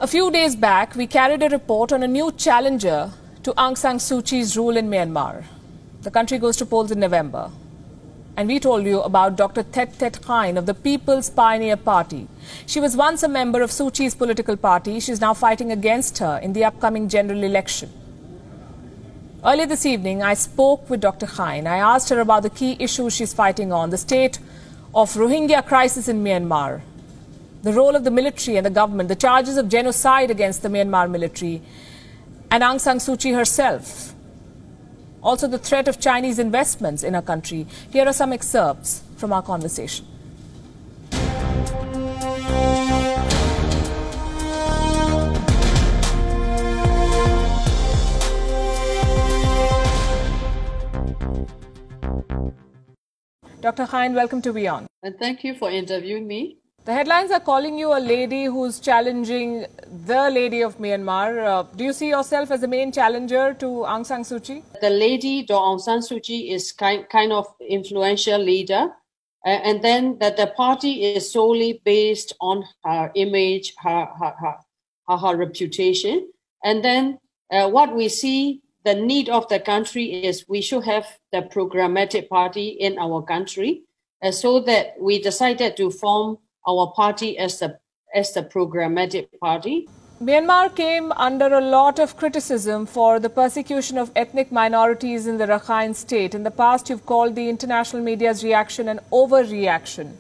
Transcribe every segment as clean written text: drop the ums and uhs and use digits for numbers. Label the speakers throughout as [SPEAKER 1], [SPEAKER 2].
[SPEAKER 1] A few days back, we carried a report on a new challenger to Aung San Suu Kyi's rule in Myanmar. The country goes to polls in November. And we told you about Dr. Thet Thet Khain of the People's Pioneer Party. She was once a member of Suu Kyi's political party. She is now fighting against her in the upcoming general election. Earlier this evening, I spoke with Dr. Khain. I asked her about the key issues she's fighting on, the state of Rohingya crisis in Myanmar, the role of the military and the government, the charges of genocide against the Myanmar military, and Aung San Suu Kyi herself. Also the threat of Chinese investments in our country. Here are some excerpts from our conversation. Dr. Khain, welcome to WION.
[SPEAKER 2] And thank you for interviewing me.
[SPEAKER 1] The headlines are calling you a lady who's challenging the lady of Myanmar. Do you see yourself as the main challenger to Aung San Suu Kyi?
[SPEAKER 2] The lady, Aung San Suu Kyi, is kind of influential leader. And then that the party is solely based on her image, her reputation. And then what we see, the need of the country is we should have the programmatic party in our country. So that we decided to form our party as the programmatic party.
[SPEAKER 1] Myanmar came under a lot of criticism for the persecution of ethnic minorities in the Rakhine state. In the past, you've called the international media's reaction an overreaction.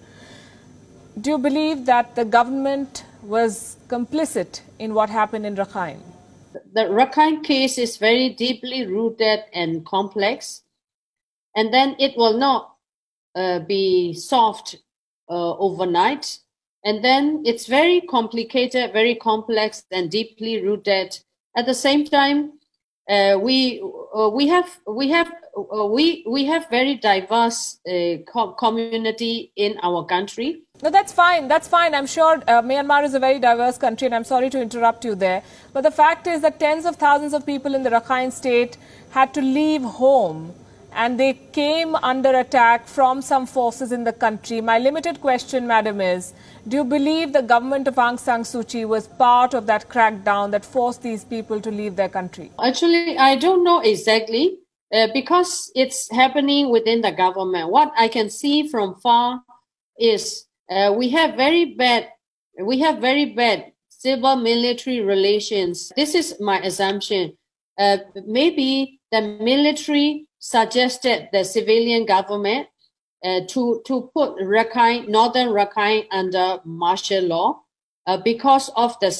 [SPEAKER 1] Do you believe that the government was complicit in what happened in Rakhine?
[SPEAKER 2] The Rakhine case is very deeply rooted and complex, and then it will not be solved overnight. And then it's very complicated, very complex and deeply rooted. At the same time, we have very diverse community in our country.
[SPEAKER 1] No, that's fine. That's fine. I'm sure Myanmar is a very diverse country, and I'm sorry to interrupt you there. But the fact is that tens of thousands of people in the Rakhine state had to leave home, and they came under attack from some forces in the country. My limited question, madam, is, do you believe the government of Aung San Suu Kyi was part of that crackdown that forced these people to leave their country?
[SPEAKER 2] Actually, I don't know exactly because it's happening within the government. What I can see from far is we have very bad civil military relations. This is my assumption. Maybe the military suggested the civilian government to put northern Rakhine under martial law because of the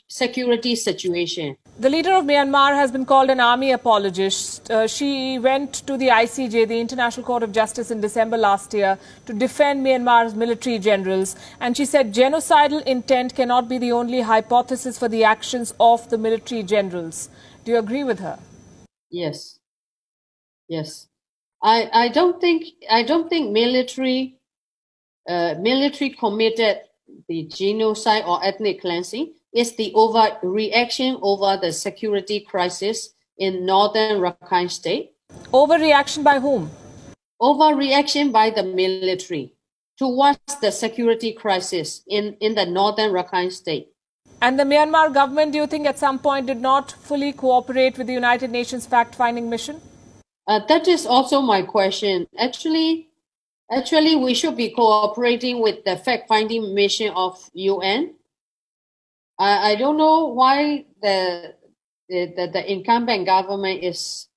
[SPEAKER 2] security situation.
[SPEAKER 1] The leader of Myanmar has been called an army apologist. She went to the ICJ, the International Court of Justice, in December last year to defend Myanmar's military generals. And she said genocidal intent cannot be the only hypothesis for the actions of the military generals. Do you agree with her?
[SPEAKER 2] Yes. Yes, I don't think military committed the genocide or ethnic cleansing. It's the overreaction over the security crisis in northern Rakhine state.
[SPEAKER 1] Overreaction by whom?
[SPEAKER 2] Overreaction by the military towards the security crisis in the northern Rakhine state.
[SPEAKER 1] And the Myanmar government, do you think at some point did not fully cooperate with the United Nations fact-finding mission?
[SPEAKER 2] That is also my question. Actually, we should be cooperating with the fact-finding mission of UN. I don't know why the incumbent government is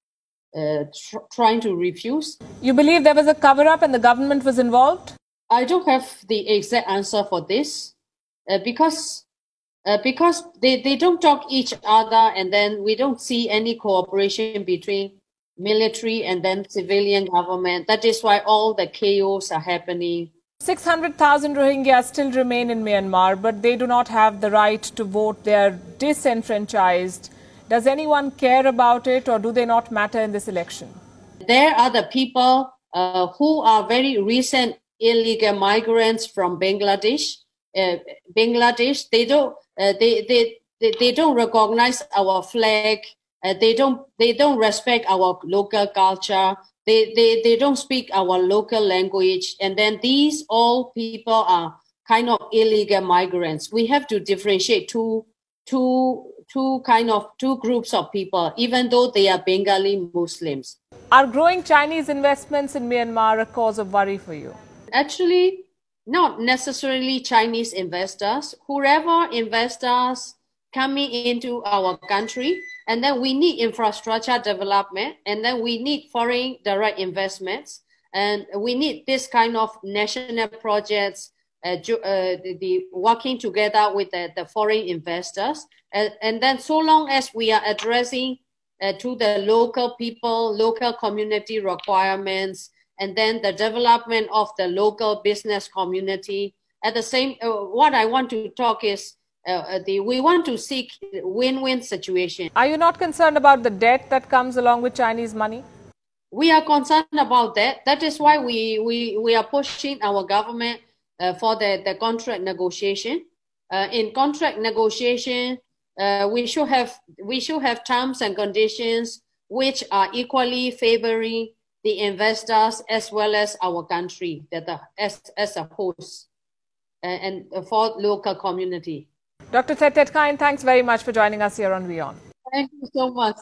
[SPEAKER 2] trying to refuse.
[SPEAKER 1] You believe there was a cover-up and the government was involved?
[SPEAKER 2] I don't have the exact answer for this because they don't talk each other, and then we don't see any cooperation between military and then civilian government. That is why all the chaos are happening.
[SPEAKER 1] 600,000 Rohingyas still remain in Myanmar, but they do not have the right to vote. They are disenfranchised. Does anyone care about it, or do they not matter in this election?
[SPEAKER 2] There are the people who are very recent illegal migrants from Bangladesh. They don't recognize our flag. They don't respect our local culture. They don't speak our local language. And then these all people are kind of illegal migrants. We have to differentiate two two groups of people, even though they are Bengali Muslims.
[SPEAKER 1] Are growing Chinese investments in Myanmar a cause of worry for you?
[SPEAKER 2] Actually, not necessarily Chinese investors. Whoever investors coming into our country, and then we need infrastructure development, and then we need foreign direct investments, and we need this kind of national projects, the working together with the foreign investors. And then so long as we are addressing to the local people, local community requirements, and then the development of the local business community. At the same, what I want to talk is we want to seek win-win situation.
[SPEAKER 1] Are you not concerned about the debt that comes along with Chinese money?
[SPEAKER 2] We are concerned about that. That is why we are pushing our government for the contract negotiation. In contract negotiation, we should have terms and conditions which are equally favoring the investors as well as our country as a host and for local community.
[SPEAKER 1] Dr. Thet Khain, thanks very much for joining us here on WION.
[SPEAKER 2] Thank you so much.